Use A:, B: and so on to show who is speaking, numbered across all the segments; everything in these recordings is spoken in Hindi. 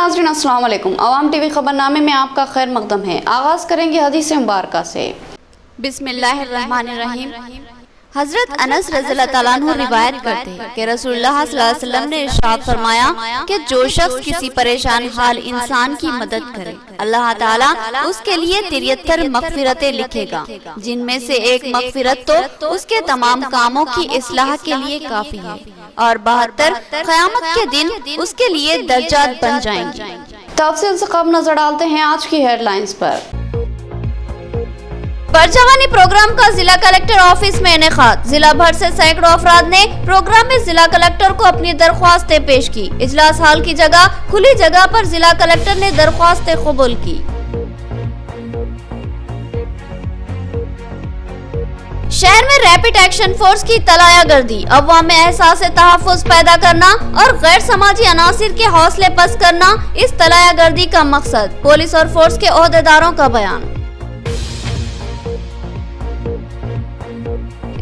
A: नाज़रीन अस्सलाम वालेकुम। अवाम टीवी खबरनामे में आपका खैर मकदम है। आगाज़ करेंगे हदीस मुबारका से। बिस्मिल्लाहिर्रहमानिर्रहीम। हजरत अनस रज़ियल्लाहु ताला अन्हु रिवायत करते हैं कि रसूलुल्लाह सल्लल्लाहु अलैहि वसल्लम ने इरशाद फरमाया कि जो शख्स किसी परेशान हाल इंसान की मदद करे, अल्लाह ताला उसके लिए 73 मगफिरतें लिखेगा, जिनमें से एक मगफिरत तो उसके तमाम कामों की इस्लाह के लिए काफी है और 72 क़यामत के दिन उसके लिए दर्जात बन जाएंगी। तफसील से कब नजर डालते हैं आज की हेडलाइंस पर। परजवानी प्रोग्राम का जिला कलेक्टर ऑफिस में इनेकाद। जिला भर से सैकड़ों अफराद ने प्रोग्राम में जिला कलेक्टर को अपनी दरख्वास्तें पेश की। इजलास हाल की जगह खुली जगह पर जिला कलेक्टर ने दरख्वास्तें कबूल की। शहर में रैपिड एक्शन फोर्स की तलायागर्दी। अवाम में एहसास तहफ़्फ़ुज़ पैदा करना और गैर समाजी अनासिर के हौसले पस्त करना इस तलायागर्दी का मकसद। पुलिस और फोर्स के ओहदेदारों का बयान।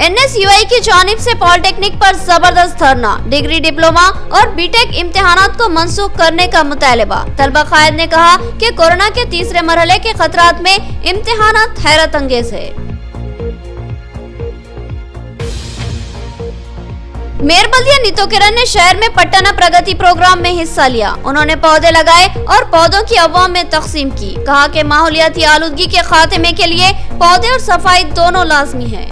A: NSUI की जानिब से पॉलिटेक्निक पर जबरदस्त धरना। डिग्री, डिप्लोमा और बीटेक इम्तिहानात को मंसूख करने का मुतालबा। तलबा कायद ने कहा कि कोरोना के तीसरे मरहले के खतरात में इम्तिहानात हैरत अंगेज है। मेयर बल्दिया नीतो किरण ने शहर में पट्टना प्रगति प्रोग्राम में हिस्सा लिया। उन्होंने पौधे लगाए और पौधों की अवाम में तकसीम की। कहा कि माहौलियाती आलूदगी के खात्मे के लिए पौधे और सफाई दोनों लाजमी है।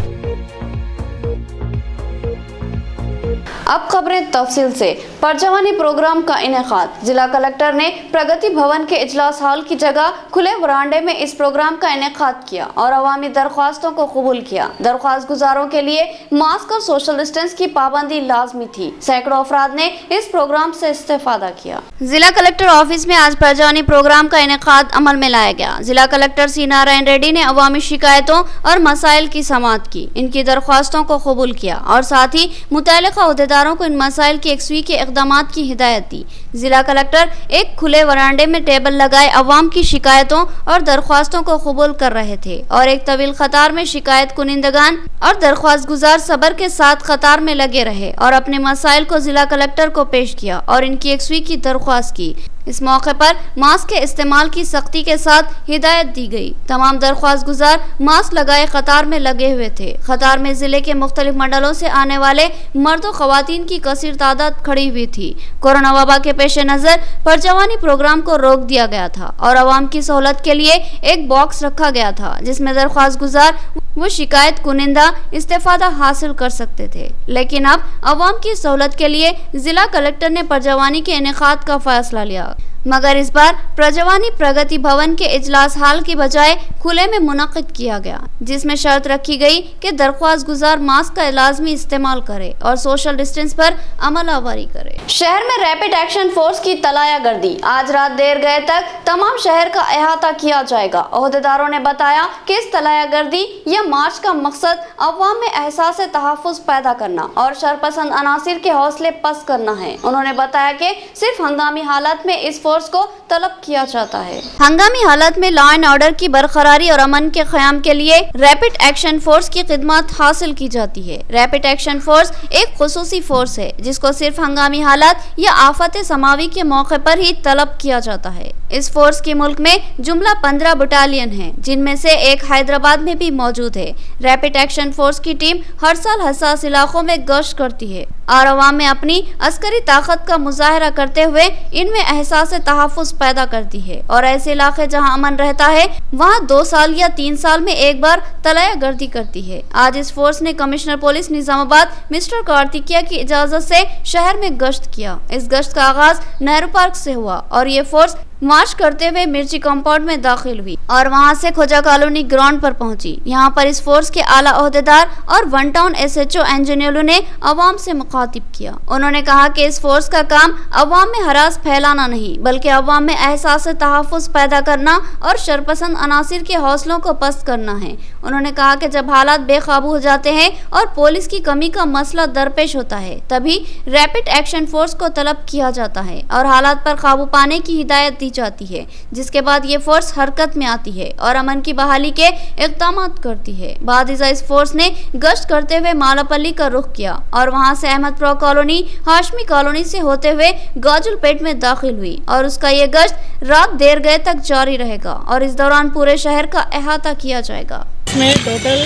A: अब खबरें तफसील से। परजवानी प्रोग्राम का इनेकाद। जिला कलेक्टर ने प्रगति भवन के इजलास हॉल की जगह खुले वरांडे में इस प्रोग्राम का इनेकाद किया और अवामी दरख्वास्तों को कबूल किया। दरख्वास्त गुजारों के लिए मास्क और सोशल डिस्टेंस की पाबंदी लाजमी थी। सैकड़ों अफराद ने इस प्रोग्राम से इस्तेफादा किया। जिला कलेक्टर ऑफिस में आज परजवानी प्रोग्राम का इनेकाद अमल में लाया गया। जिला कलेक्टर सी नारायण रेड्डी ने अवामी शिकायतों और मसाइल की समाअत की, इनकी दरख्वास्तों को कबूल किया और साथ ही मुतल्लिका ओहदेदारों को इन मसाइल की यकसुई के इक़दामात की हिदायत दी। जिला कलेक्टर एक खुले वरांडे में टेबल लगाए अवाम की शिकायतों और दरख्वास्तों को कबूल कर रहे थे और एक तवील कतार में शिकायत कुनिंदगान और दरख्वास्त गुजार सब्र के साथ कतार में लगे रहे और अपने मसाइल को जिला कलेक्टर को पेश किया और इनकी यकसुई की दरख्वास्त की। इस मौके पर मास्क के इस्तेमाल की सख्ती के साथ हिदायत दी गई। तमाम दरख्वास्त गुजार मास्क लगाए कतार में लगे हुए थे। कतार में जिले के मुख्तलिफ मंडलों से आने वाले मर्द और खवातीन की कसीर तादाद खड़ी हुई थी। कोरोना वबा के पेश नजर परजवानी प्रोग्राम को रोक दिया गया था और अवाम की सहूलत के लिए एक बॉक्स रखा गया था जिसमें दरख्वास्त गुजार वो शिकायत कुनिंदा इस्तेफादा हासिल कर सकते थे। लेकिन अब अवाम की सहूलत के लिए जिला कलेक्टर ने परजवानी के इनेकाद का फैसला लिया, मगर इस बार परजवानी प्रगति भवन के इजलास हाल की बजाय खुले में मुनक़िद किया गया, जिसमें शर्त रखी गई कि दरख्वास्त गुजार मास्क का लाजमी इस्तेमाल करे और सोशल डिस्टेंस पर अमल आवारी करे। शहर में रैपिड एक्शन फोर्स की तलायागर्दी। आज रात देर गए तक तमाम शहर का अहाता किया जाएगा। ओहदेदारों ने बताया कि इस तलायागर्दी या मार्च का मकसद अवाम में एहसास तहफ़्फ़ुज़ पैदा करना और शरपसंद अनासिर के हौसले पस्त करना है। उन्होंने बताया कि सिर्फ हंगामी हालत में इस फोर्स को तलब किया जाता है। हंगामी हालत में लॉ एंड ऑर्डर की बरकरारी और अमन के क़याम के लिए रैपिड एक्शन फोर्स की खिदमत हासिल की जाती है। रैपिड एक्शन फोर्स एक खुसूसी फोर्स है जिसको सिर्फ हंगामी हालात या आफत समावी के मौके पर ही तलब किया जाता है। इस फोर्स की मुल्क में जुमला 15 बटालियन है, जिनमें से एक हैदराबाद में भी मौजूद है। रैपिड एक्शन फोर्स की टीम हर साल हसास इलाकों में गश्त करती है और अवाम में अपनी अस्करी ताकत का मुजाहरा करते हुए इनमें एहसास तहफ़्फ़ुज़ पैदा करती है और ऐसे इलाके जहां अमन रहता है वहां 2 साल या 3 साल में एक बार तलायागर्दी करती है। आज इस फोर्स ने कमिश्नर पुलिस निजामाबाद मिस्टर कार्तिकिया की इजाजत से शहर में गश्त किया। इस गश्त का आगाज नेहरू पार्क से हुआ और ये फोर्स मार्च करते हुए मिर्ची कंपाउंड में दाखिल हुई और वहां से खोजा कॉलोनी ग्राउंड पर पहुंची। यहां पर इस फोर्स के आला ओहदेदार और वन टाउन SHO इंजीनियरों ने अवाम से मुखातिब किया। उन्होंने कहा कि इस फोर्स का काम अवाम में हरास फैलाना नहीं बल्कि अवाम में एहसास तहफ़्फ़ुज़ पैदा करना और शरपसंद अनासिर के हौसलों को पस्त करना है। उन्होंने कहा कि जब हालात बेकाबू हो जाते हैं और पुलिस की कमी का मसला दरपेश होता है तभी रैपिड एक्शन फोर्स को तलब किया जाता है और हालात पर काबू पाने की हिदायत दी दी जाती है, जिसके बाद ये फोर्स हरकत में आती है और अमन की बहाली के इक़दाम करती है। बाद इस फोर्स ने गश्त करते हुए मालापल्ली का रुख किया और वहां से अहमदपुरा कॉलोनी, हाशमी कॉलोनी से होते हुए गाजुलपेट में दाखिल हुई और उसका ये गश्त रात देर गए तक जारी रहेगा और इस दौरान पूरे शहर का अहाता किया जाएगा।
B: इसमें टोटल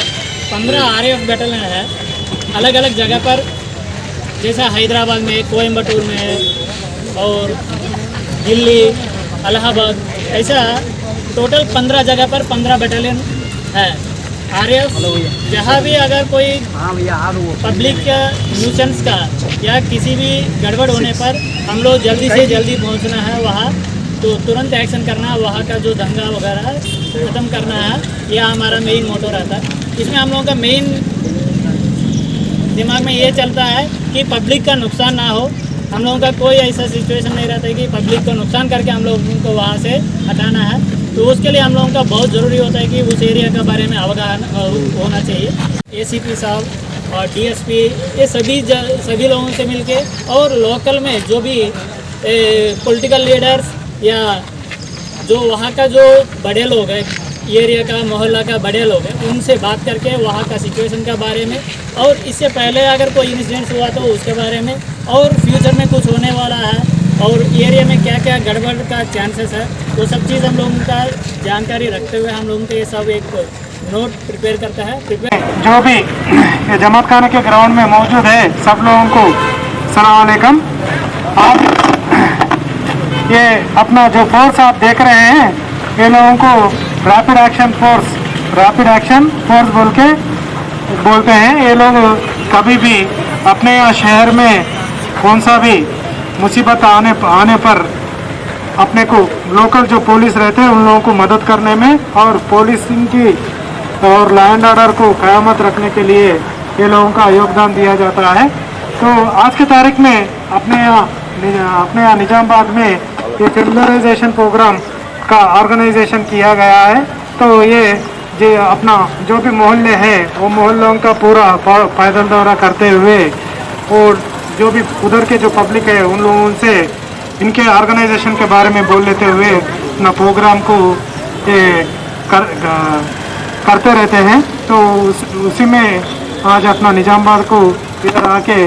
B: 15 RAF बैटलियन है, अलग अलग जगह पर, जैसा हैदराबाद में, कोयम्बटूर में और दिल्ली, इलाहाबाद, ऐसा टोटल 15 जगह पर 15 बैटलियन है RAF। जहाँ भी अगर कोई पब्लिक का न्यूसेंस का या किसी भी गड़बड़ होने पर हम लोग जल्दी से जल्दी पहुँचना है वहाँ, तो तुरंत एक्शन करना है, वहाँ का जो दंगा वगैरह ख़त्म करना है, यह हमारा मेन मोटो रहता है। इसमें हम लोगों का मेन दिमाग में ये चलता है कि पब्लिक का नुकसान ना हो। हम लोगों का कोई ऐसा सिचुएशन नहीं रहता है कि पब्लिक को नुकसान करके हम लोगों को वहाँ से हटाना है, तो उसके लिए हम लोगों का बहुत ज़रूरी होता है कि उस एरिया के बारे में अवगाहन होना चाहिए। ACP साहब और DSP ये सभी लोगों से मिलके और लोकल में जो भी पॉलिटिकल लीडर्स या जो वहाँ का जो बड़े लोग हैं, एरिया का, मोहल्ला का बड़े लोग हैं, उनसे बात करके वहाँ का सिचुएशन के बारे में और इससे पहले अगर कोई इंसिडेंट हुआ तो उसके बारे में और फ्यूचर में कुछ होने वाला है और एरिया में क्या क्या गड़बड़ का चांसेस है, वो सब चीज़ हम लोगों का जानकारी रखते हुए हम लोगों को ये सब एक नोट प्रिपेयर करता है।
C: जो भी ये जमात खाना के ग्राउंड में मौजूद है, सब लोगों को सलाम अलैकुम। आप ये अपना जो फोर्स आप देख रहे हैं, ये लोगों को रैपिड एक्शन फोर्स बोलते हैं। ये लोग कभी भी अपने यहाँ शहर में कौन सा भी मुसीबत आने पर अपने को लोकल जो पुलिस रहते हैं उन लोगों को मदद करने में और पुलिसिंग की और लॉ एंड ऑर्डर को क़यामत रखने के लिए ये लोगों का योगदान दिया जाता है। तो आज की तारीख में अपने यहाँ निजामाबाद में ये सेकुलराइजेशन प्रोग्राम का ऑर्गेनाइजेशन किया गया है। तो ये अपना जो भी मोहल्ले हैं वो मोहल्लों का पूरा पैदल दौरा करते हुए और जो भी उधर के जो पब्लिक है उन लोगों से इनके ऑर्गेनाइजेशन के बारे में बोल लेते हुए अपना प्रोग्राम को करते रहते हैं। तो उसी में आज अपना निजामाबाद को इधर आके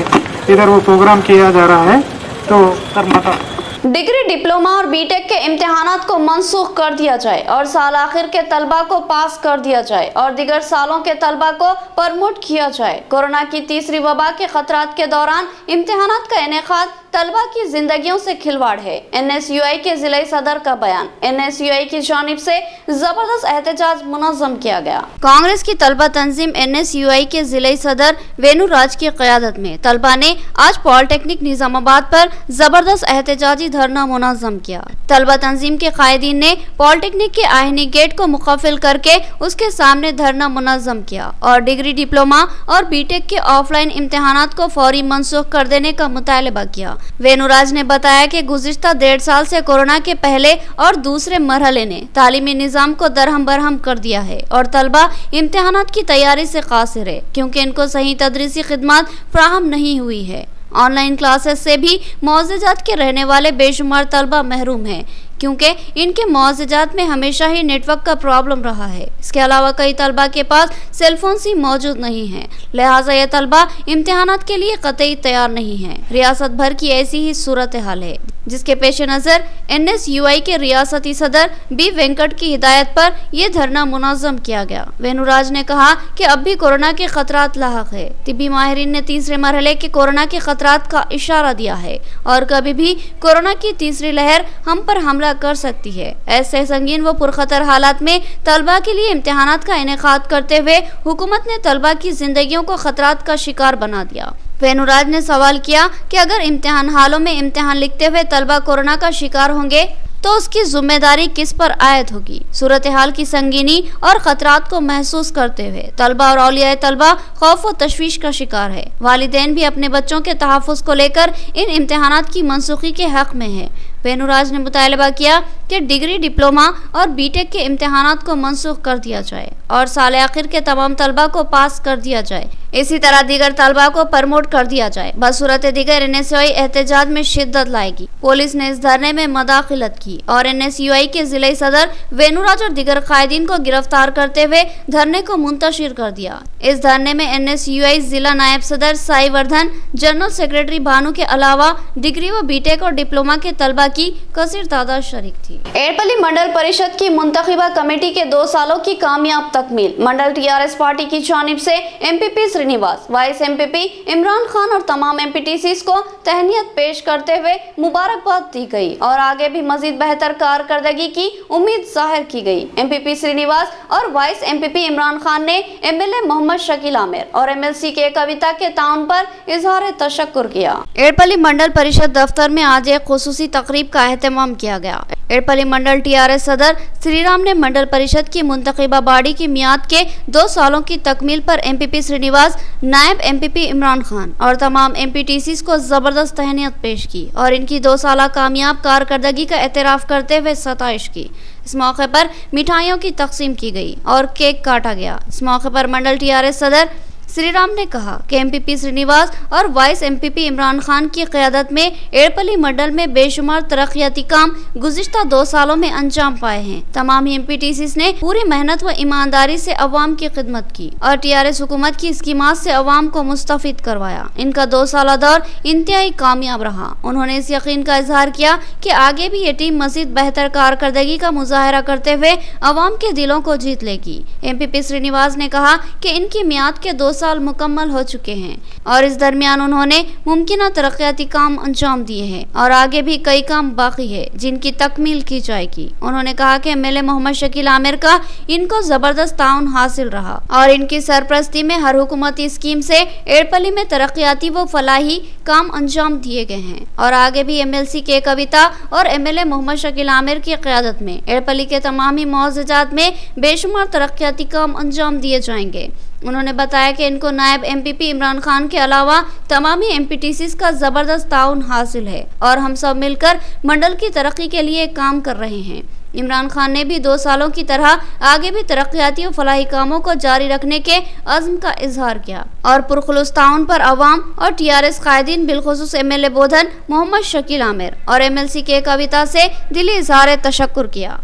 C: इधर वो प्रोग्राम किया जा रहा है। तो सर माता
A: डिग्री, डिप्लोमा और बीटेक के इम्तिहानात को मनसूख कर दिया जाए और साल आखिर के तलबा को पास कर दिया जाए और दीगर सालों के तलबा को प्रमोट किया जाए। कोरोना की तीसरी वबा के खतरात के दौरान इम्तिहानात का इनेकाद तलबा की जिंदगियों से खिलवाड़ है। NSUI के जिला सदर का बयान। NSUI की जानिब से जबरदस्त एहतजाज मुनज़्ज़म किया गया। कांग्रेस की तलबा तंजीम NSUI के जिला सदर वेनु राज की क़यादत में तलबा ने आज पॉलिटेक्निक निजामाबाद पर जबरदस्त एहतजाजी धरना मुनज़्ज़म किया। तलबा तंजीम के कायदीन ने पॉलिटेक्निक के आइनी गेट को मुकफ़िल करके उसके सामने धरना मुनज़्ज़म किया और डिग्री, डिप्लोमा और बीटेक के ऑफलाइन इम्तिहानात को फौरी मनसूख कर देने का मुतालबा किया। वेनुराज ने बताया कि गुज़िश्ता 1.5 साल से कोरोना के पहले और दूसरे मरहले ने तालीमी निज़ाम को दरहम बरहम कर दिया है और तलबा इम्तिहानात की तैयारी से कासिर है क्योंकि इनको सही तदरीसी खिदमत फ्राहम नहीं हुई है। ऑनलाइन क्लासेस से भी मुआवज़ात के रहने वाले बेशुमार तलबा महरूम हैं क्योंकि इनके मुआवज़ात में हमेशा ही नेटवर्क का प्रॉब्लम रहा है। इसके अलावा कई तलबा के पास सेलफोन ही मौजूद नहीं है, लिहाजा ये तलबा इम्तिहानात के लिए कतई तैयार नहीं है। रियासत भर की ऐसी ही सूरत हाल है जिसके पेश नज़र NSUI के रियासती सदर B वेंकट की हिदायत पर यह धरना मुनज़्ज़म किया गया। वेनुराज ने कहा कि अब भी कोरोना के खतरात लाहक है। तिब्बी माहिरीन ने तीसरे मरहले के कोरोना के खतरात का इशारा दिया है और कभी भी कोरोना की तीसरी लहर हम पर हमला कर सकती है। ऐसे संगीन व पुरखतर हालात में तलबा के लिए इम्तिहानात का इनेकाद करते हुए हुकूमत ने तलबा की जिंदगियों को खतरात का शिकार बना दिया। वेनुराज ने सवाल किया कि अगर इम्तिहान हालों में इम्तिहान लिखते हुए तलबा कोरोना का शिकार होंगे तो उसकी जिम्मेदारी किस पर आयद होगी। सूरत हाल की संगीनी और खतरात को महसूस करते हुए तलबा और औलियाए तलबा खौफ व तशवीश का शिकार है। वालिदैन भी अपने बच्चों के तहफ़्फ़ुज़ को लेकर इन इम्तिहानात की मनसूखी के हक में है। वेनुराज ने मुतालबा किया कि डिग्री, डिप्लोमा और बीटेक के इम्तिहानात को मनसूख कर दिया जाए और साल आखिर के तमाम तलबा को पास कर दिया जाए। इसी तरह दीगर तलबा को प्रमोट कर दिया जाए। बसूरत दीगर NSUI एहतजाज में शिद्दत लाएगी। पुलिस ने इस धरने में मदाखिलत की और NSUI के जिले सदर वेनुराज और दीगर कायदीन को गिरफ्तार करते हुए धरने को मुंतशिर कर दिया। इस धरने में NSUI जिला नायब सदर साई वर्धन, जनरल सेक्रेटरी भानु के अलावा डिग्री व बीटेक और डिप्लोमा के तलबा की कसीर तादाद शरीक थी। एड़पल्ली मंडल परिषद की मुंतखिबा कमेटी के 2 सालों की कामयाब तकमील। मंडल TRS पार्टी की जानिब से MPP Srinivas, vice MPP Imran Khan और तमाम MPTCs को तहनीत पेश करते हुए मुबारकबाद दी गई और आगे भी मजीद बेहतर कारकर्दगी की उम्मीद जाहिर की गई। MPP श्रीनिवास और वाइस MPP इमरान खान ने MLA मोहम्मद शकील आमिर और MLC के कविता के ताउन पर इजहार तशक्कुर किया। एड़पल्ली मंडल परिषद दफ्तर में आज एक खुसूसी तकरीब का एहतमाम किया गया। एड़पल्ली मंडल TRS सदर श्रीराम ने मंडल परिषद की मुंतखिबा बॉडी की मियाद के 2 सालों की तकमील पर MPP श्रीनिवास, नायब MPP इमरान खान और तमाम MPTCs को जबरदस्त तहनीत पेश की और इनकी 2 साला कामयाब कारकर्दगी का एतराफ़ करते हुए सताइश की। इस मौके पर मिठाइयों की तकसीम की गई और केक काटा गया। इस मौके पर मंडल TRS सदर श्रीराम ने कहा कि MPP श्रीनिवास और वाइस MPP इमरान खान की क़यादत में एड़पल्ली मंडल में बेशुमार तरक्याती काम गुज़िश्ता 2 सालों में अंजाम पाए हैं। तमाम MPTCs ने पूरी मेहनत व ईमानदारी से अवाम की खिदमत की और TRS हुकूमत की स्कीमात से अवाम को मुस्तफ़ीद करवाया। इनका 2 साला दौर इंतहाई कामयाब रहा। उन्होंने इस यकीन का इजहार किया कि आगे भी ये टीम मज़ीद बेहतर कारकर्दगी का मुजाहरा करते हुए अवाम के दिलों को जीत लेगी। MPP श्रीनिवास ने कहा कि इनकी मियाद के 2 साल मुकम्मल हो चुके हैं और इस दरमियान उन्होंने मुमकिन तरक्याती काम अंजाम दिए हैं और आगे भी कई काम बाकी है जिनकी तकमील की जाएगी। उन्होंने कहा कि MLA मोहम्मद शकील आमिर का इनको जबरदस्त ताउन हासिल रहा और इनकी सरपरस्ती में हर हुकूमती स्कीम से एड़पल्ली में तरक्याती व फलाही काम अंजाम दिए गए हैं और आगे भी MLC के कविता और MLA मोहम्मद शकील आमिर की क़यादत में एड़पल्ली के तमाम ही मौज़ात में बेशुमार तरक्याती काम अंजाम दिए जाएंगे। उन्होंने बताया कि इनको नायब MPP इमरान खान के अलावा तमाम ही MPTCs का जबरदस्त ताउन हासिल है और हम सब मिलकर मंडल की तरक्की के लिए काम कर रहे हैं। इमरान खान ने भी 2 सालों की तरह आगे भी तरक्याती और फलाही कामों को जारी रखने के अज़्म का इजहार किया और पुरखुलूस ताउन पर अवाम और TRS कायदीन बिलखुसूस MLA बोधन मोहम्मद शकील आमिर और MLC के कविता से दिली इजहार तशक्कुर किया।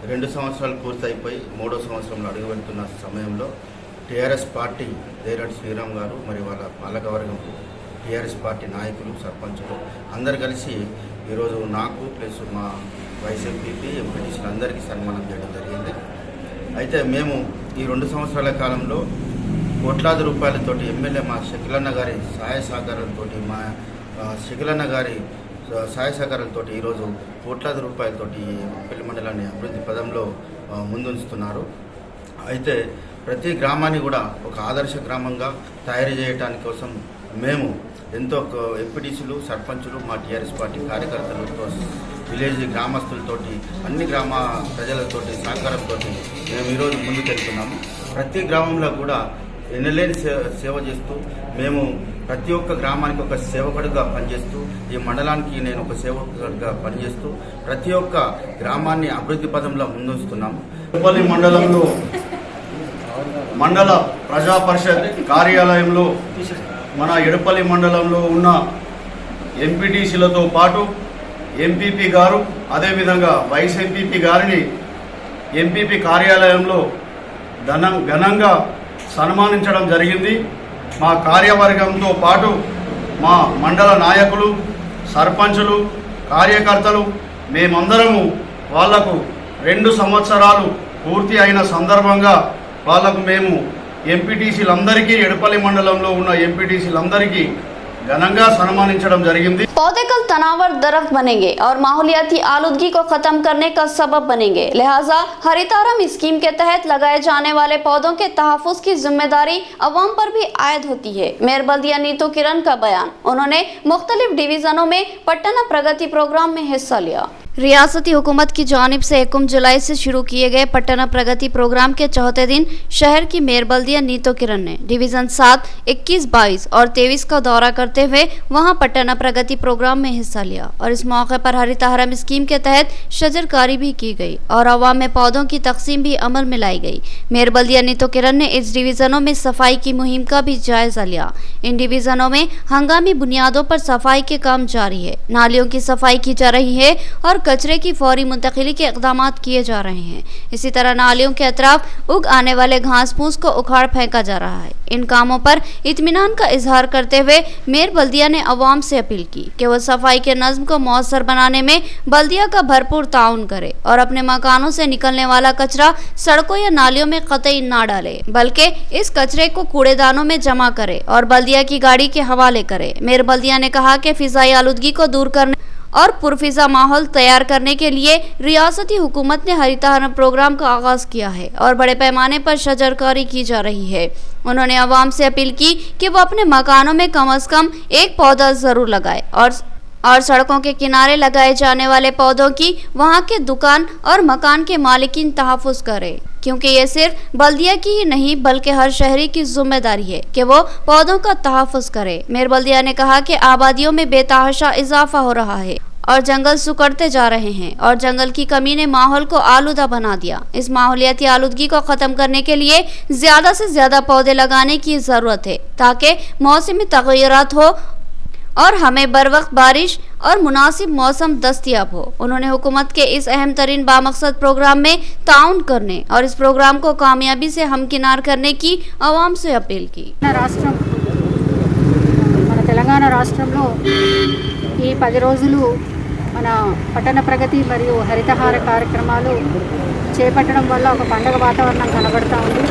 D: 2 సంవత్సరాలు పూర్తయిపోయి 3వ సంవత్సరంలో అడుగుపెడుతున్న సమయంలో TRS పార్టీ దేరటి శ్రీరామ్ గారు మరి వాళ్ళ పాలకవర్గం, TRS పార్టీ నాయకులు, సర్పంచులు అందరు కలిసి ఈరోజు నాకు ప్లస్ మా వైస్ MPP MPTCలు అందరికీ సన్మానం చేయడం జరిగింది. అయితే మేము ఈ 2 సంవత్సరాల కాలంలో కోట్లాది రూపాయలతోటి MLA మా షకిలన్న గారి సహాయ సహకారాలతో మా షకిలన్న గారి సహాయ సహకారాలతో ఈరోజు కోట్లాది రూపాయలతోటి ఎడపల్లి మండలాన్ని అభివృద్ధి పదంలో ముందుంచుతున్నారు. అయితే ప్రతి గ్రామాన్ని కూడా ఒక ఆదర్శ గ్రామంగా తయారు చేయడానికి కోసం మేము ఎంతో ఎంపీటీసీలు, సర్పంచులు, మా TRS పార్టీ కార్యకర్తలతో, విలేజ్ గ్రామస్తులతోటి, అన్ని గ్రామ ప్రజలతోటి సహకారంతో మేము ఈరోజు ముందుకెళ్తున్నాము. ప్రతి గ్రామంలో కూడా ఎన్నలేని సేవ చేస్తూ మేము ప్రతి ఒక్క గ్రామానికి ఒక సేవకుడిగా పనిచేస్తూ, ఈ మండలానికి నేను ఒక సేవకుడిగా పనిచేస్తూ ప్రతి ఒక్క గ్రామాన్ని అభివృద్ధి పదంలో ముందుస్తున్నాము. ఎడపల్లి మండలంలో మండల ప్రజా పరిషత్ కార్యాలయంలో మన ఎడపల్లి మండలంలో ఉన్న ఎంపీటీసీలతో పాటు MPP గారు, అదేవిధంగా వైస్ MPP గారిని MPP కార్యాలయంలో ఘనంగా సన్మానించడం జరిగింది. మా కార్యవర్గంతో పాటు మా మండల నాయకులు, సర్పంచులు, కార్యకర్తలు మేమందరము వాళ్లకు 2 సంవత్సరాలు పూర్తి అయిన సందర్భంగా వాళ్లకు మేము ఎంపీటీసీలందరికీ, ఎడపల్లి మండలంలో ఉన్న ఎంపీటీసీలందరికీ घनंगा सम्मानिंचడం జరిగింది.
A: पौधे कल तनावर दरख्त बनेंगे और माहौलियाती आलूदगी को खत्म करने का सबब बनेंगे, लिहाजा हरितारम स्कीम के तहत लगाए जाने वाले पौधों के तहफ़्फ़ुज़ की जिम्मेदारी अवाम पर भी आयद होती है। मेयर बल्दिया नीतू किरण का बयान। उन्होंने मुख्तलिफ डिवीजनों में पट्टना प्रगति प्रोग्राम में हिस्सा लिया। रियासती हुकूमत की जानिब से 1 जुलाई से शुरू किए गए पटना प्रगति प्रोग्राम के चौथे दिन शहर की मेयर बल्दिया नीतो किरण ने डिवीजन 7, 21, 22 और 23 का दौरा करते हुए वहां पटना प्रगति प्रोग्राम में हिस्सा लिया और इस मौके पर हरित हरम स्कीम के तहत शजरकारी भी की गई और अवाम में पौधों की तकसीम भी अमल में लाई गई। मेयर बल्दिया नीतो किरण ने इस डिवीजनों में सफाई की मुहिम का भी जायजा लिया। इन डिवीजनों में हंगामी बुनियादों पर सफाई के काम जारी है, नालियों की सफाई की जा रही है और कचरे की फौरी मुंतकिली के इक़दाम किए जा रहे हैं। इसी तरह नालियों के अतराफ उग आने वाले घास फूस को उखाड़ फेंका जा रहा है। इन कामों पर इत्मीनान का इजहार करते हुए मेयर बल्दिया ने अवाम से अपील की कि वह सफाई के नज़्म को मौसर बनाने में बल्दिया का भरपूर ताउन करे और अपने मकानों से निकलने वाला कचरा सड़कों या नालियों में कतई ना डाले, बल्कि इस कचरे को कूड़ेदानों में जमा करे और बल्दिया की गाड़ी के हवाले करे। मेयर बल्दिया ने कहा कि फिजाई आलूदगी को दूर करने और पुरफिजा माहौल तैयार करने के लिए रियासती हुकूमत ने हरित हरम प्रोग्राम का आगाज किया है और बड़े पैमाने पर शजरकारी की जा रही है। उन्होंने आवाम से अपील की कि वो अपने मकानों में कम से कम एक पौधा जरूर लगाए और सड़कों के किनारे लगाए जाने वाले पौधों की वहां के दुकान और मकान के मालिकीन तहफ़्फ़ुज़ करें, क्योंकि ये सिर्फ बल्दिया की ही नहीं बल्कि हर शहरी की जिम्मेदारी है कि वो पौधों का तहफ़्फ़ुज़ करे। मेयर बल्दिया ने कहा कि आबादियों में बेतहाशा इजाफा हो रहा है और जंगल सुकड़ते जा रहे हैं और जंगल की कमी ने माहौल को आलूदा बना दिया। इस माहौलियाती आलूदगी को ख़त्म करने के लिए ज़्यादा से ज़्यादा पौधे लगाने की ज़रूरत है ताकि मौसमी तग़य्युरात हो और हमें बर वक्त बारिश और मुनासिब मौसम दस्तयाब हो। उन्होंने हुकूमत के इस अहम तरीन बामकसद प्रोग्राम में ताउन करने और इस प्रोग्राम को कामयाबी से हमकिनार करने की आवाम से अपील की।
E: మన తెలంగాణ రాష్ట్రంలో ఈ 10 రోజులు మన పట్టణ ప్రగతి మరియు హరితహార కార్యక్రమాలు చేపట్టడం వల్ల ఒక పండగ వాతావరణం కనబడతా ఉంది.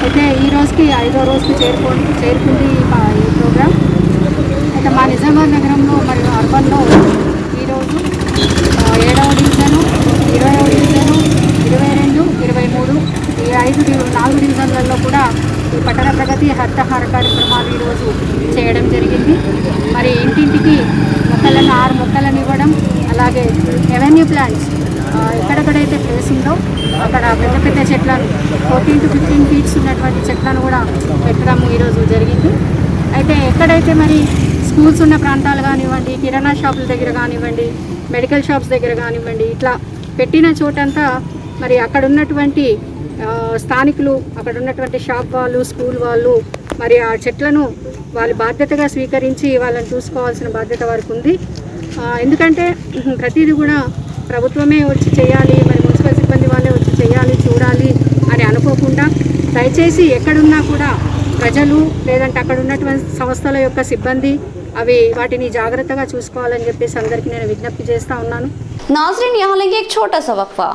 E: అయితే ఈ రోజుకి 5వ రోజుకి చేరుకుంది ఈ ప్రోగ్రాం. అయితే మా నిజామాబాద్ నగరంలో మరియు అర్బన్లో ఈరోజు 7వ డివిజను, 20వ డివిజను, 22, 23 ఈ 4 డివిజన్లలో కూడా ఈ పట్టణ ప్రగతి హరితహార కార్యక్రమాలు ఈరోజు చేయడం జరిగింది. మరి ఇంటింటికి మొక్కలను 6 మొక్కలను ఇవ్వడం, అలాగే రెవెన్యూ ప్లాంట్స్ ఎక్కడెక్కడైతే ప్లేస్ ఉందో అక్కడ పెద్ద పెద్ద చెట్లను 14 to 15 ఫీట్స్ ఉన్నటువంటి చెట్లను కూడా పెట్టడం ఈరోజు జరిగింది. అయితే ఎక్కడైతే మరి స్కూల్స్ ఉన్న ప్రాంతాలు కానివ్వండి, కిరాణా షాపుల దగ్గర కానివ్వండి, మెడికల్ షాప్స్ దగ్గర కానివ్వండి, ఇట్లా పెట్టిన చోటంతా మరి అక్కడ ఉన్నటువంటి స్థానికులు, అక్కడ ఉన్నటువంటి షాప్ వాళ్ళు, స్కూల్ వాళ్ళు మరి ఆ చెట్లను వాళ్ళు బాధ్యతగా స్వీకరించి వాళ్ళని చూసుకోవాల్సిన బాధ్యత వారికి ఉంది. ఎందుకంటే ప్రతిదీ కూడా ప్రభుత్వమే వచ్చి చేయాలి, మరి మున్సిపల్ సిబ్బంది వాళ్ళే వచ్చి చేయాలి, చూడాలి అని అనుకోకుండా దయచేసి ఎక్కడున్నా కూడా ప్రజలు లేదంటే అక్కడ ఉన్నటువంటి సంస్థల యొక్క సిబ్బంది వాటిని జాగ్రత్తగా చూసుకోవాలని చెప్పేసి అందరికీ నేను విజ్ఞప్తి చేస్తా ఉన్నాను.
A: नाज़रीन, यहाँ लेंगे एक छोटा सा वक्फा।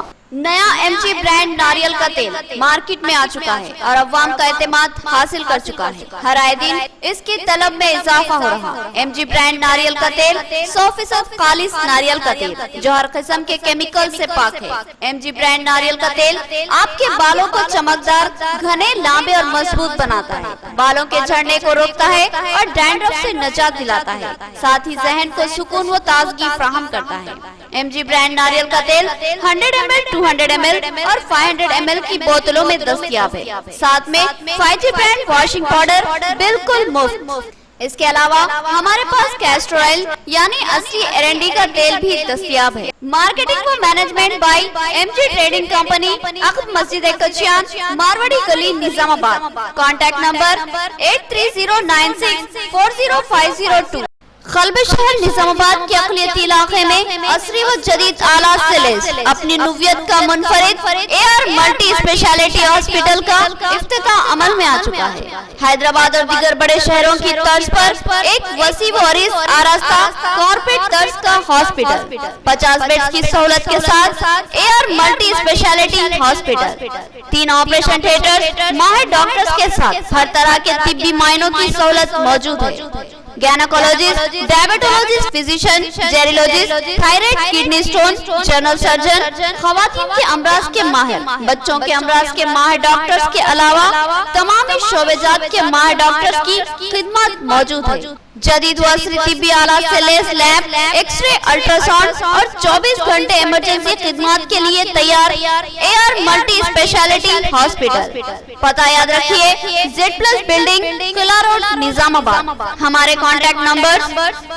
A: नया MG ब्रांड नारियल का तेल मार्केट में आ चुका है और अवाम का एतमाद हासिल कर चुका है। हर आए दिन इसकी तलब में इजाफा हो रहा है। MG ब्रांड नारियल का तेल 100% खालिस नारियल का तेल जो हर किस्म के केमिकल से पाक है। MG ब्रांड नारियल का तेल आपके बालों को चमकदार, घने, लांबे और मजबूत बनाता है, बालों के झड़ने को रोकता है और डैंड्रफ से निजात दिलाता है, साथ ही जहन को सुकून व ताजगी फराहम करता है। MG ब्रांड नारियल का तेल 100 ml, 200 ml और 500 ml की बोतलों में दस्तयाब है। साथ में 5G ब्रांड वॉशिंग पाउडर बिल्कुल मुफ्त। इसके अलावा हमारे पास कैस्टर ऑयल यानी असली एरंडी का तेल भी दस्तयाब है। मार्केटिंग व management by MG trading company, अक़ब मस्जिद कचियान, मारवाड़ी गली, निजामाबाद। Contact number 8309640502। खलबे शहर निजामाबाद के अक़लियती इलाके में असरी व जदीद आलात से लैस अपनी नुवियत का मुनफरिद AR मल्टी स्पेशलिटी हॉस्पिटल का इफ्तिताह अमल में आ चुका है। हैदराबाद और दीगर बड़े शहरों की तर्ज पर एक वसी व अरीज आरास्ता कॉर्पोरेट तर्ज का हॉस्पिटल, 50 बेड्स की सहूलत के साथ AR multi speciality hospital, 3 operation theatre, माहिर डॉक्टर्स के साथ हर तरह के तिब्बी मायनों की सहूलत मौजूद है। Gynaecologist, diabetologist, physician, geriologist, thyroid, kidney stone, general surgeon, खवातीन के अमराज के माहिर, बच्चों के अमराज के माहिर डॉक्टर्स के अलावा तमाम शोबेजात के माहिर डॉक्टर्स की खिदमत मौजूद है। जदीद व तिब्बी आलात से लेस लैब, एक्सरे, अल्ट्रासाउंड और 24 घंटे इमरजेंसी खिदमत के लिए तैयार AR मल्टी स्पेशलिटी हॉस्पिटल। पता याद रखिए, Z+ बिल्डिंग, किला रोड, निजामाबाद। हमारे कॉन्टैक्ट नंबर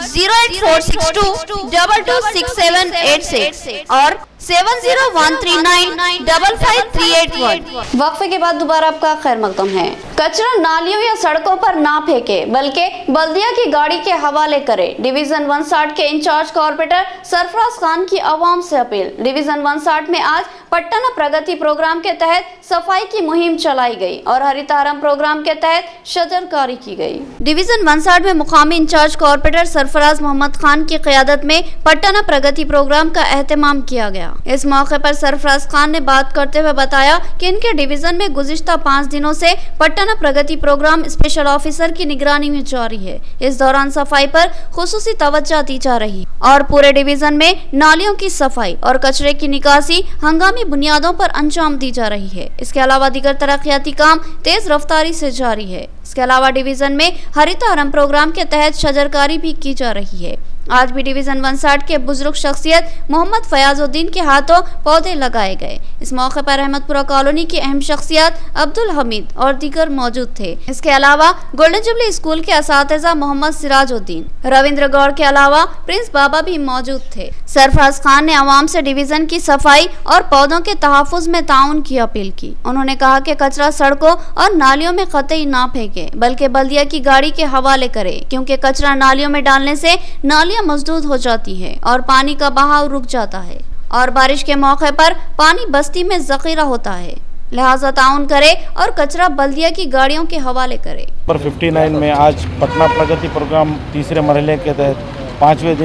A: 08462 226786 और 7013955381। वक्फे के बाद दोबारा आपका खैर मकदम है। कचरा नालियों या सड़कों पर ना फेंके, बल्कि बल्दिया की गाड़ी के हवाले करे। डिवीजन 160 के इंचार्ज कॉर्पोरेटर सरफराज खान की आवाम से अपील। डिवीजन 160 में आज पट्टना प्रगति प्रोग्राम के तहत सफाई की मुहिम चलाई गई और हरितारम प्रोग्राम के तहत शजरकारी की गई। डिवीजन 160 में मुकामी इंचार्ज कॉर्पोरेटर सरफराज मोहम्मद खान की क़यादत में पट्टना प्रगति प्रोग्राम का एहतमाम किया गया। इस मौके पर सरफराज खान ने बात करते हुए बताया कि इनके डिवीजन में गुज़िश्ता 5 दिनों से पट्टना प्रगति प्रोग्राम स्पेशल ऑफिसर की निगरानी में जारी है। इस दौरान सफाई पर खुसूसी तवज्जो दी जा रही और पूरे डिवीजन में नालियों की सफाई और कचरे की निकासी हंगामी बुनियादों पर अंजाम दी जा रही है। इसके अलावा दीगर तरक्याती काम तेज रफ्तारी से जारी है। इसके अलावा डिवीजन में हरितारम प्रोग्राम के तहत शजरकारी भी की जा रही है। आज भी डिवीजन 160 के बुजुर्ग शख्सियत मोहम्मद फयाजुद्दीन के हाथों पौधे लगाए गए। इस मौके पर अहमदपुरा कॉलोनी की अहम शख्सियत अब्दुल हमीद और दीगर मौजूद थे। इसके अलावा गोल्डन जुबली स्कूल के असातिज़ा मोहम्मद सिराजुद्दीन, रविंद्र गौड़ के अलावा प्रिंस बाबा भी मौजूद थे। सरफराज खान ने आवाम से डिवीजन की सफाई और पौधों के तहफ़्फ़ुज़ में ताउन की अपील की। उन्होंने कहा कि कचरा सड़कों और नालियों में कतई ना फेंके, बल्कि बल्दिया की गाड़ी के हवाले करे, क्योंकि कचरा नालियों में डालने से नालियां मजदूद हो जाती है और पानी का बहाव रुक जाता है और बारिश के मौके पर पानी बस्ती में जखीरा होता है। लिहाजा ताउन करे और कचरा बल्दिया की गाड़ियों के हवाले करे।
F: नंबर 59 में आज पटना प्रगति प्रोग्राम तीसरे मरहले के तहत पाँचवें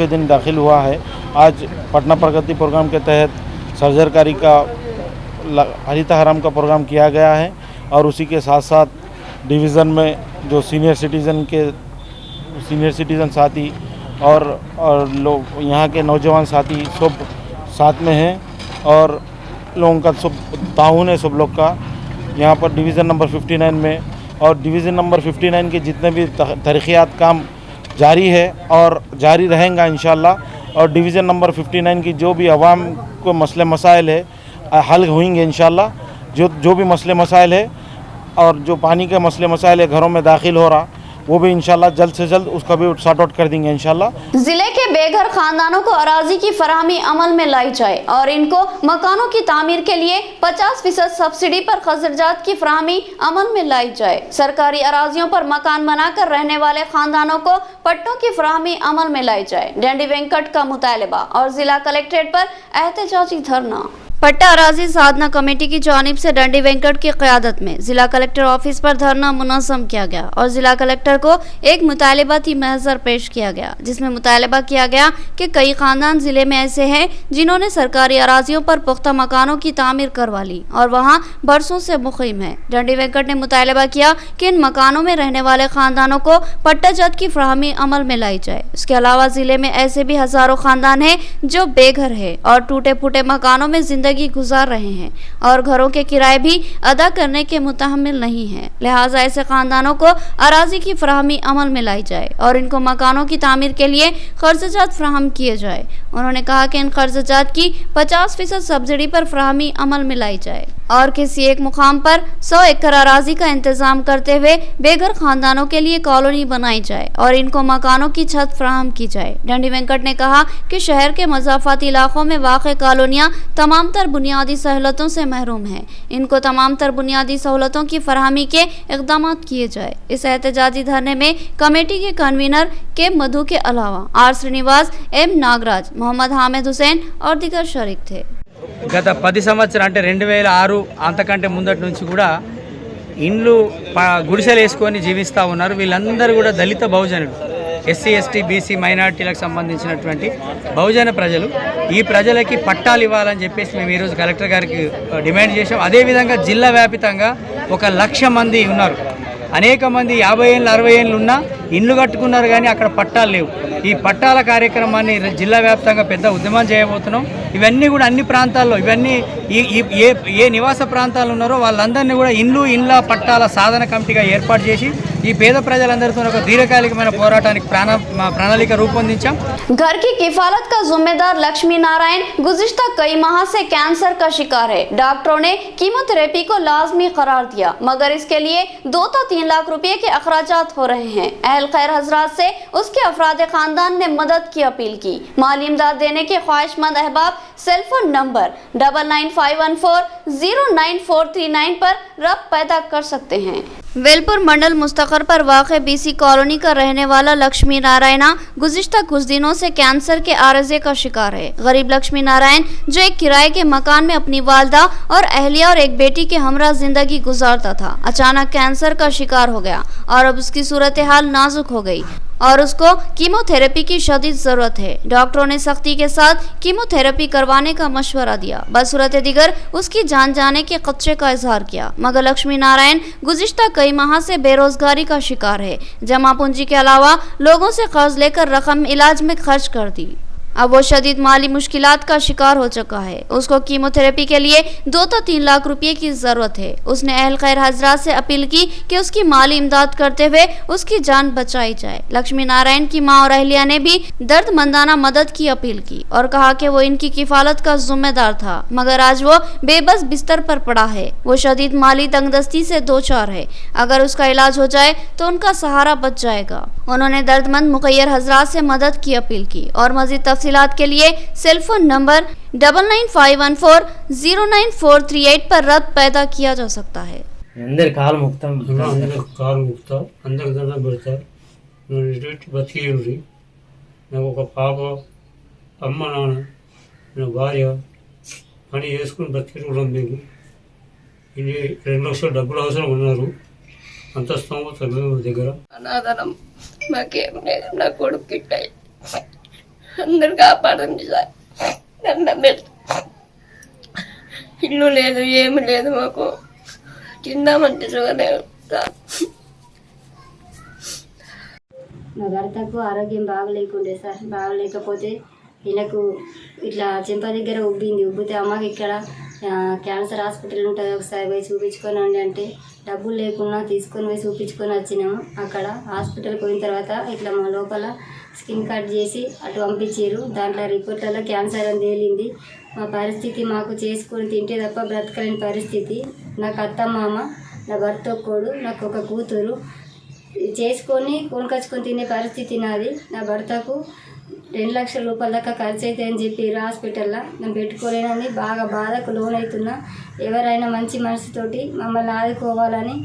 F: दिन दाखिल हुआ है। आज पटना प्रगति प्रोग्राम के तहत सर्जरकारी का हरितारम का प्रोग्राम किया गया है और उसी के साथ साथ डिवीज़न में जो सीनियर सिटीज़न साथी और लोग यहाँ के नौजवान साथी सब साथ में हैं और लोगों का सब ताउन है सब लोग का यहाँ पर डिवीज़न नंबर 59 में। और डिवीज़न नंबर 59 के जितने भी तरक्यात काम जारी है और जारी रहेगा इंशाल्लाह। और डिवीज़न नंबर 59 की जो भी आवाम को मसले मसाइल है हल होंगे इंशाल्लाह। जो भी मसले मसाइल है और जो पानी के मसले मसाइल है घरों में दाखिल हो रहा, वो भी इंशाल्लाह जल्द से जल्द उसका भी सॉर्ट आउट कर देंगे इंशाल्लाह।
A: जिले के बेघर खानदानों को अराजी की फराहमी अमल में लाई जाए और इनको मकानों की तामीर के लिए 50% सब्सिडी पर खर्चात की फराहमी अमल में लाई जाए। सरकारी अराजियों पर मकान बनाकर रहने वाले खानदानों को पट्टों की फराहमी अमल में लाई जाए। डंडी वेंकट का मुतालबा और जिला कलेक्ट्रेट पर एहतजाजी धरना। पट्टा अराजी साधना कमेटी की जानिब से डंडी वेंकट की क़यादत में जिला कलेक्टर ऑफिस पर धरना मुनज़्ज़म किया गया और जिला कलेक्टर को एक मुतालबाती महज़र पेश किया गया, जिसमें मुतालबा किया गया कि कई खानदान जिले में ऐसे हैं जिन्होंने सरकारी अराजियों पर पुख्ता मकानों की तामीर करवा ली और वहाँ बरसों से मुक़ीम है। डंडी वेंकट ने मुतालबा किया कि इन मकानों में रहने वाले खानदानों को पट्टा जद की फराहमी अमल में लाई जाए। इसके अलावा जिले में ऐसे भी हज़ारों खानदान हैं जो बेघर है और टूटे फूटे मकानों में जिंदगी गुजार रहे हैं और घरों के किराए भी अदा करने के मुतहम्मिल नहीं है। लिहाजा ऐसे खानदानों को अराजी की फराहमी अमल में लाई जाए और इनको मकानों की तामीर के लिए कर्जजात फराहम किए जाए। उन्होंने कहा कि इन कर्जजात की 50% सब्सिडी पर फराहमी अमल में लाई जाए और किसी एक मुकाम पर 100 एकड़ अराजी का इंतजाम करते हुए बेघर खानदानों के लिए कॉलोनी बनाई जाए और इनको मकानों की छत फराहम की जाए। डंडी वेंकट ने कहा कि शहर के मज़ाफ़ाती इलाकों में वाक़ कॉलोनियाँ तमाम तर बुनियादी सहूलतों से महरूम हैं। इनको तमाम तर बुनियादी सहूलतों की फराहमी के इक़दाम किए जाए। इस एहतजाजी धरने में कमेटी के कन्वीनर के मधु के अलावा आर श्रीनिवास, एम नागराज, मोहम्मद हामिद हुसैन और दीगर शरीक थे।
G: గత 10 సంవత్సరాలు అంటే 2006 అంతకంటే ముందటి నుంచి కూడా ఇండ్లు గుడిసెలు వేసుకొని జీవిస్తూ ఉన్నారు. వీళ్ళందరూ కూడా దళిత బహుజనులు, ఎస్సీ ఎస్టీ బీసీ మైనారిటీలకు సంబంధించినటువంటి బహుజన ప్రజలు. ఈ ప్రజలకి పట్టాలు ఇవ్వాలని చెప్పేసి మేము ఈరోజు కలెక్టర్ గారికి డిమాండ్ చేసాం. అదేవిధంగా జిల్లా వ్యాపితంగా 1,00,000 మంది ఉన్నారు. అనేక మంది 50 ఏళ్ళు 60 ఏళ్ళు ఉన్నా ఇండ్లు కట్టుకున్నారు కానీ అక్కడ పట్టాలు లేవు. ఈ పట్టాల కార్యక్రమాన్ని జిల్లా వ్యాప్తంగా పెద్ద ఉద్యమం చేయబోతున్నాం. ఇవన్నీ కూడా అన్ని ప్రాంతాల్లో ఇవన్నీ ఏ నివాస ప్రాంతాలు ఉన్నారో వాళ్ళందరినీ కూడా ఇండ్ల పట్టాల సాధన కమిటీగా ఏర్పాటు చేసి ఈ పేద ప్రజలందరితో ఒక దీర్ఘకాలికమైన పోరాటానికి ప్రణాళిక రూపొందించాం.
A: घर की किफालत का जिम्मेदार लक्ष्मी नारायण गुज़िश्ता कई माह से कैंसर का शिकार है. डॉक्टरों ने कीमोथेरेपी को लाजमी करार दिया, मगर इसके लिए 2 से 3 लाख रुपए के अखराजात हो रहे हैं. अहल खैर हजरात से उसके अफराद खानदान ने मदद की अपील की. माली इमदाद देने के ख्वाहिशमंद अहबाब सेलफोन नंबर 9951409439 पर रब्त पैदा कर सकते हैं. वेलपुर मंडल मुस्तकर पर वाक़े बीसी कॉलोनी का रहने वाला लक्ष्मी नारायणा गुज़िश्ता कुछ दिनों से कैंसर के आरज़े का शिकार है. गरीब लक्ष्मी नारायण जो एक किराए के मकान में अपनी वालदा और अहलिया और एक बेटी के हमरा जिंदगी गुजारता था, अचानक कैंसर का शिकार हो गया और अब उसकी सूरत हाल नाजुक हो गई और उसको कीमोथेरेपी की शदीद ज़रूरत है. डॉक्टरों ने सख्ती के साथ कीमोथेरेपी करवाने का मशवरा दिया. बसूरत दिगर उसकी जान जाने के खदशे का इजहार किया, मगर लक्ष्मी नारायण गुज़िश्ता कई माह से बेरोजगारी का शिकार है. जमा पूंजी के अलावा लोगों से कर्ज लेकर रकम इलाज में खर्च कर दी. अब वो शदीद माली मुश्किलात का शिकार हो चुका है. उसको कीमोथेरेपी के लिए 2 से 3 लाख रुपए की ज़रूरत है. उसने अहल खैर हजरात से अपील की कि उसकी माली इमदाद करते हुए उसकी जान बचाई जाए. लक्ष्मी नारायण की मां और अहलिया ने भी दर्दमंदाना मदद की अपील की और कहा कि वो इनकी किफालत का जिम्मेदार था, मगर आज वो बेबस बिस्तर पर पड़ा है. वो शदीद माली तंगदस्ती से दो चार है. अगर उसका इलाज हो जाए तो उनका सहारा बच जाएगा. उन्होंने दर्दमंद मुखैर हजरात से मदद की अपील की और मजीद तफसीलात के लिए सेलफोन नंबर 9951409438 पर रब्त पैदा किया जा सकता है.
H: అందరి కాలు ముక్తం అందరికి దండం పెడతా. నువ్వు ఇటు బతికి నాకు ఒక పాప, అమ్మ, నాన్న, నా భార్య పని చేసుకుని బతికించడం. మీకు ఇది 2 లక్షల డబ్బులు అవసరం ఉన్నారు. అంత స్తోమత లేదు నా దగ్గర.
I: అనాథనం మాకేం లేదు. నా కొడుకు కిట్టాయి. అందరు కాపాడండి సార్. దండం పెడతా. ఇల్లు లేదు, ఏమి లేదు. మాకు తిందామంటే చూడలేదు సార్.
E: నా భర్తకు ఆరోగ్యం బాగలేకుండే సార్. బాగలేకపోతే వీళ్ళకు ఇట్లా చెంప దగ్గర ఉబ్బితే అమ్మకి ఇక్కడ క్యాన్సర్ హాస్పిటల్ ఉంటుంది, ఒకసారి పోయి చూపించుకొని అండి అంటే డబ్బులు లేకున్నా తీసుకొని పోయి చూపించుకొని వచ్చినాము. అక్కడ హాస్పిటల్కి పోయిన తర్వాత ఇట్లా మా లోపల స్కిన్ కట్ చేసి అటు పంపించారు. దాంట్లో రిపోర్ట్లలో క్యాన్సర్ అని తేలింది. మా పరిస్థితి మాకు చేసుకొని తింటే తప్ప బ్రతకలేని పరిస్థితి. నాకు అత్త మామ, నా భర్త ఒక్కోడు, నాకు ఒక కూతురు. చేసుకొని కొనుకొచ్చుకొని తినే పరిస్థితి నాది. నా భర్తకు 2 లక్షల రూపాయల దాకా ఖర్చు అయితే అని చెప్పారు హాస్పిటల్లో. నేను పెట్టుకోలేనని బాగా బాధకు లోనవుతున్నా. ఎవరైనా మంచి మనసుతోటి మమ్మల్ని ఆదుకోవాలని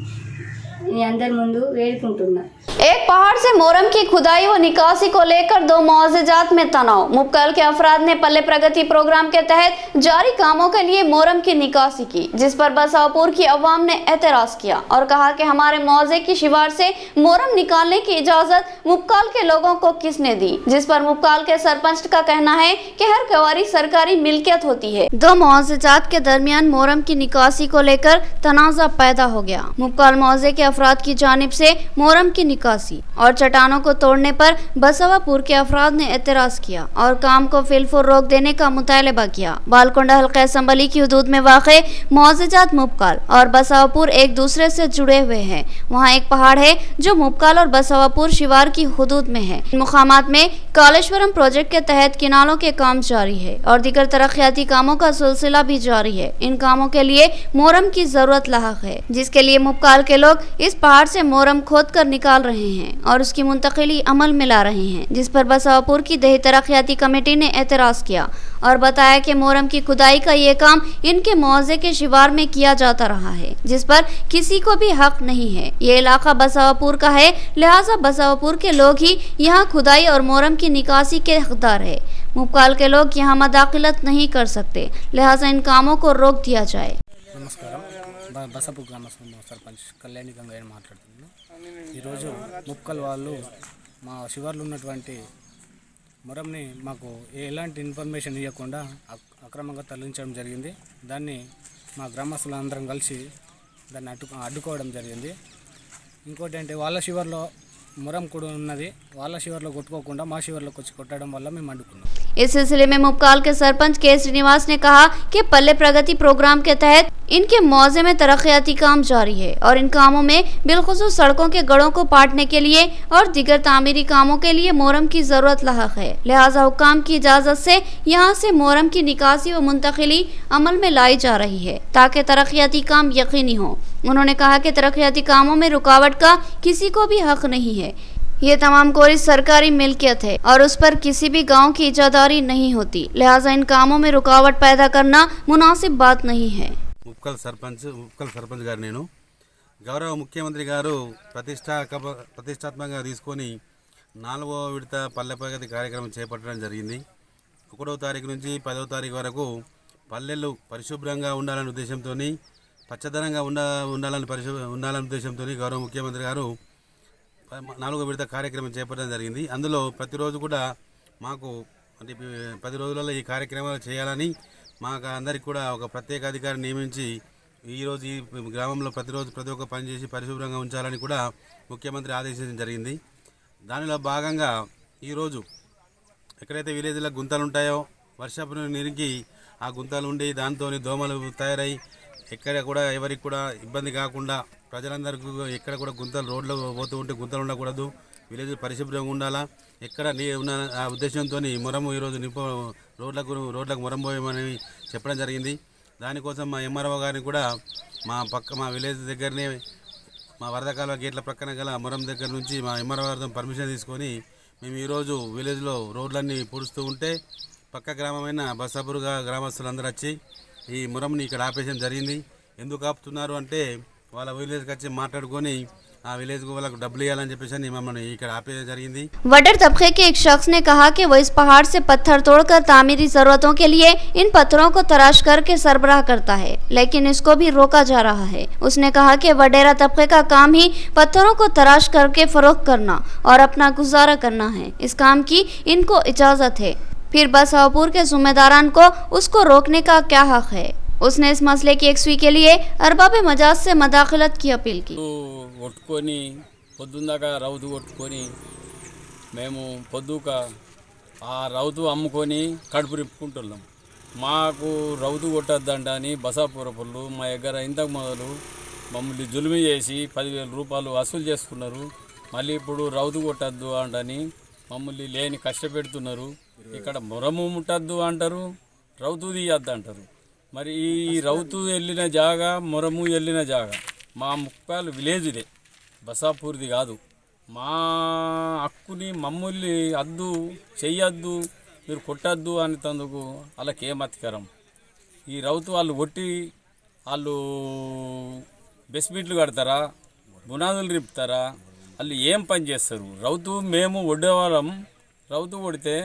E: మీ అందరి ముందు వేడుకుంటున్నా.
A: एक पहाड़ से मोरम की खुदाई व निकासी को लेकर 2 मुआवजेजात में तनाव. मुक्कल के अफराद ने पल्ले प्रगति प्रोग्राम के तहत जारी कामों के लिए मोरम की निकासी की, जिस पर बसावपुर की अवाम ने एतराज किया और कहा कि हमारे मुआवजे की शिवार से मोरम निकालने की इजाजत मुक्काल के लोगों को किसने दी, जिस पर मुक्काल के सरपंच का कहना है कि हर कवारी सरकारी मिल्कियत होती है. 2 मुआवजेजात के दरमियान मोरम की निकासी को लेकर तनाजा पैदा हो गया. मुक्काल मुआवजे के अफराद की जानिब से मोरम की निकासी और चट्टानों को तोड़ने पर बसवापुर के अफराद ने एतराज किया और काम को फिलफुर रोक देने का मुतालबा किया. बालकोंडा हल्का असम्बली की हदूद में वाक़े मुआवजेजात मुक्काल और बसवापुर एक दूसरे से जुड़े हुए हैं. वहाँ एक पहाड़ है जो मुक्काल और बसवापुर शिवार की हदूद में है. इन मुकामात में कालेश्वरम प्रोजेक्ट के तहत किनालों के काम जारी है और दीगर तरक्याती कामों का सिलसिला भी जारी है. इन कामों के लिए मोरम की जरूरत लाहक है, जिसके लिए मुक्काल के लोग इस पहाड़ से मोरम खोद कर निकाल रहे हैं और उसकी मुंतकिली अमल में ला रहे हैं, जिस पर बसावपुर की दही तरक्याती कमेटी ने एतराज किया और बताया कि मोरम की खुदाई का ये काम इनके मुआवजे के शिवार में किया जाता रहा है, जिस पर किसी को भी हक नहीं है. ये इलाका बसावपुर का है, लिहाजा बसावपुर के लोग ही यहाँ खुदाई और मोरम की निकासी के हकदार है. मुक्काल के लोग यहाँ मदाखिलत नहीं कर सकते, लिहाजा इन कामों को रोक दिया जाए.
J: నమస్కారం. బసాపూర్ గ్రామ సర్పంచ్ కళ్యాణి గంగయ్య మాట్లాడుతున్నాను. ఈరోజు ముక్కల్ వాళ్ళు మా శివార్లు ఉన్నటువంటి మొరంని మాకు ఎలాంటి ఇన్ఫర్మేషన్ ఇవ్వకుండా అక్రమంగా తరలించడం జరిగింది. దాన్ని మా గ్రామస్తులందరం కలిసి దాన్ని అడ్డుకోవడం జరిగింది. ఇంకోటి అంటే వాళ్ళ శివర్లో మొరం కూడా ఉన్నది, వాళ్ళ శివర్లో కొట్టుకోకుండా మా శివర్లోకి వచ్చి కొట్టడం వల్ల మేము అడ్డుకున్నాం।
A: इस सिलसिले में मुपकाल के सरपंच के श्रीनिवास ने कहा कि पल्ले प्रगति प्रोग्राम के तहत इनके मौजे में तरक्याती काम जारी है और इन कामों में बिलखुसूस सड़कों के गड़ों को पाटने के लिए और दीगर तामीरी कामों के लिए मोरम की जरूरत लाहक है। लिहाजा हुक्काम की इजाजत से यहाँ से मोरम की निकासी व मुंतकिली अमल में लाई जा रही है ताकि तरक्याती काम यकीनी हो। उन्होंने कहा कि तरक्याती कामों में रुकावट का किसी को भी हक नहीं है। ये तमाम कोरी सरकारी मिल्कियत है और उस पर किसी भी गांव की इजादारी नहीं होती, लिहाजा इन कामों में रुकावट पैदा करना मुनासिब बात नहीं है।
K: ముప్కల్ సర్పంచ్ గారు నేను గౌరవ ముఖ్యమంత్రి గారు ప్రతిష్టాత్మకంగా తీసుకొని 4వ విడత పల్లె ప్రగతి కార్యక్రమం చేపట్టడం జరిగింది। 1వ తారీఖు నుంచి 10వ తారీఖు వరకు పల్లెలు పరిశుభ్రంగా ఉండాలనే ఉద్దేశంతో పచ్చదనంగా ఉండాలనే ఉద్దేశంతో గౌరవ ముఖ్యమంత్రి గారు 4వ విడత కార్యక్రమం చేపట్టడం జరిగింది। అందులో ప్రతిరోజు కూడా మాకు అంటే 10 రోజులలో ఈ కార్యక్రమాలు చేయాలని మాకు అందరికి కూడా ఒక ప్రత్యేక అధికారిని నియమించి ఈరోజు ఈ గ్రామంలో ప్రతిరోజు ప్రతి ఒక్క పని చేసి పరిశుభ్రంగా ఉంచాలని కూడా ముఖ్యమంత్రి ఆదేశించడం జరిగింది। దానిలో భాగంగా ఈరోజు ఎక్కడైతే విలేజ్లో గుంతలు ఉంటాయో వర్షపు నీరుకి ఆ గుంతలు ఉండి దాంతో దోమలు తయారై ఎక్కడ కూడా ఎవరికి కూడా ఇబ్బంది కాకుండా ప్రజలందరికీ ఎక్కడ కూడా గుంతలు రోడ్లు పోతూ ఉంటే గుంతలు ఉండకూడదు, విలేజ్ పరిశుభ్రంగా ఉండాలా, ఎక్కడ ఉన్న ఆ ఉద్దేశంతో మొరము ఈరోజు రోడ్లకు మొరం పోయమని చెప్పడం జరిగింది। దానికోసం మా ఎంఆర్ఓ గారిని కూడా మా విలేజ్ దగ్గరనే మా వరదకాల గేట్ల ప్రక్కన గల మొరం దగ్గర నుంచి మా ఎంఆర్ఓ గారితో పర్మిషన్ తీసుకొని మేము ఈరోజు విలేజ్లో రోడ్లన్నీ పూడుస్తూ ఉంటే పక్క గ్రామమైన బసాపూర్ గ్రామస్తులందరూ వచ్చి ఈ మొరంని ఇక్కడ ఆపేయడం జరిగింది। ఎందుకు ఆపుతున్నారు అంటే వాళ్ళ విలేజ్కి వచ్చి మాట్లాడుకొని ఆ విలేజ్ को వాళ్ళకు డబ్బులు ఇవ్వాలని చెప్పేసి మమ్మల్ని ఇక్కడ ఆపేయడం జరిగింది।
A: वडर तबके के एक शख्स ने कहा कि वो इस पहाड़ से पत्थर तोड़कर तामीरी जरूरतों के लिए इन पत्थरों को तराश करके सरबराह करता है, लेकिन इसको भी रोका जा रहा है। उसने कहा कि वडेरा तबके का काम ही पत्थरों को तराश करके फरोख्त करना और अपना गुजारा करना है। इस काम की इनको इजाजत है, फिर बसापुर के जिम्मेदारान को उसको रोकने का क्या हक है। उसने इस मसले की यकसुई के लिए अरबाब मजाज से मदाखलत की अपील की।
L: కొట్టుకొని పొద్దుందాకా రౌతు కొట్టుకొని మేము పొద్దుక ఆ రౌతు అమ్ముకొని కడుపు రిప్పుకుంటున్నాం। మాకు రౌతు కొట్టద్దంటని బసాపురపుళ్ళు మా దగ్గర ఇంతకు మొదలు మమ్మల్ని జులుమి చేసి 10,000 రూపాయలు వసూలు చేసుకున్నారు। మళ్ళీ ఇప్పుడు రౌతు కొట్టద్దు అంటని మమ్మల్ని లేని కష్టపెడుతున్నారు। ఇక్కడ మొరము ముట్టద్దు అంటారు, రౌతు తీయద్దు అంటారు। మరి ఈ రౌతు వెళ్ళిన జాగా మొరము వెళ్ళిన జాగా మా ముప్పాలు విలేజ్దే, బసాపూర్ది కాదు। మా హక్కుని మమ్మల్ని అద్దు చెయ్యొద్దు మీరు కొట్టద్దు అనేందుకు వాళ్ళకి ఏమతికరం। ఈ రౌతు వాళ్ళు కొట్టి వాళ్ళు బెస్మెంట్లు కడతారా, బునాదులు రిపుతారా, వాళ్ళు ఏం పని చేస్తారు? రౌతు మేము వడ్డేవాళ్ళం, రౌతు కొడితే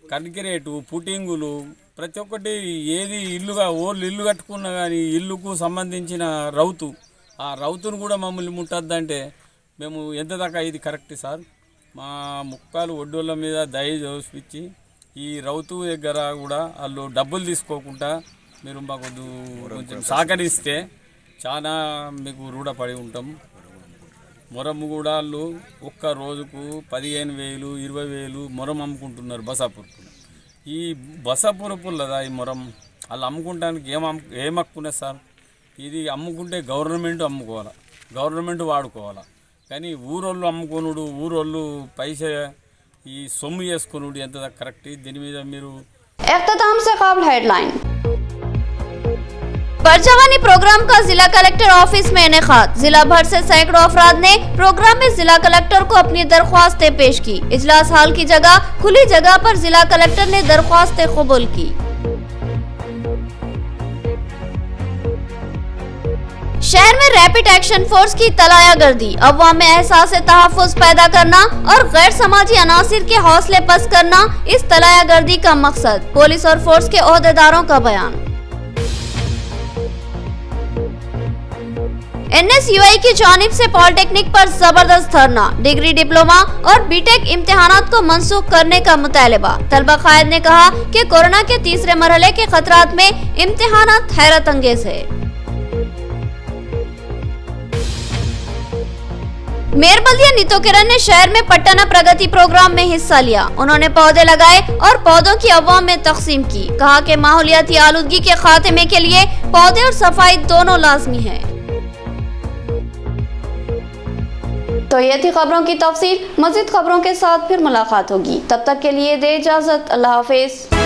L: కన్క్రీటు పుట్టింగులు ప్రతి ఒక్కటి ఏది ఇల్లుగా ఓళ్ళు ఇల్లు కట్టుకున్నా కానీ ఇల్లుకు సంబంధించిన రౌతు, ఆ రౌతును కూడా మమ్మల్ని ముట్టద్దంటే మేము ఎంత దాకా ఇది కరెక్ట్ సార్? మా ముక్కాలు ఒడ్డోళ్ళ మీద దయ చూపించి ఈ రౌతు దగ్గర కూడా వాళ్ళు డబ్బులు తీసుకోకుండా మీరు మాకు కొంచెం సహకరిస్తే చాలా మీకు రూఢపడి ఉంటాం। మొరము కూడా వాళ్ళు ఒక్క రోజుకు 15,000 20,000 మొరం అమ్ముకుంటున్నారు బసాపూర్కు। ఈ బసాపూరపుల్లదా ఈ మొరం వాళ్ళు అమ్ముకుంటానికి ఏం హక్కున్నది సార్? ఇది అమ్ముకుంటే గవర్నమెంట్ అమ్ముకోవాలా, గవర్నమెంట్ వాడుకోవాలా, కానీ ఊరోళ్ళు అమ్ముకోనుడు, ఊరోళ్ళు పైసా ఈ సొమ్ము చేసుకునుడు ఎంత కరెక్ట్? దీని మీద మీరు
A: इख्तिताम से काबिल हेडलाइन। परजवानी प्रोग्राम का जिला कलेक्टर ऑफिस में इनेकाद। जिला भर से सैकड़ों अफराद ने प्रोग्राम में जिला कलेक्टर को अपनी दरख्वास्तें पेश की। इजलास हाल की जगह खुली जगह पर जिला कलेक्टर ने दरख्वास्तें कबूल की। शहर में रैपिड एक्शन फोर्स की तलायागर्दी, अवाम में एहसास तहफ़्फ़ुज़ पैदा करना और गैर समाजी अनासिर के हौसले पस्त करना इस तलायागर्दी का मकसद। पुलिस और फोर्स के ओहदेदारों का बयान। NSUI की जानिब से पॉलिटेक्निक पर जबरदस्त धरना, डिग्री डिप्लोमा और बीटेक इम्तिहानात को मंसूख करने का मुतालिबा। तलबा कायद ने कहा कि कोरोना के तीसरे मरहले के खतरात में इम्तिहानात हैरत अंगेज है। मेयर बल्दिया नीतो किरण ने शहर में पट्टना प्रगति प्रोग्राम में हिस्सा लिया। उन्होंने पौधे लगाए और पौधों की अवाम में तकसीम की। कहा कि माहौलियाती आलूदगी के खात्मे के लिए पौधे और सफाई दोनों लाजमी है। तो ये थी खबरों की तफसील। मज़ीद खबरों के साथ फिर मुलाकात होगी। तब तक के लिए दे इजाजत। अल्लाह हाफिज।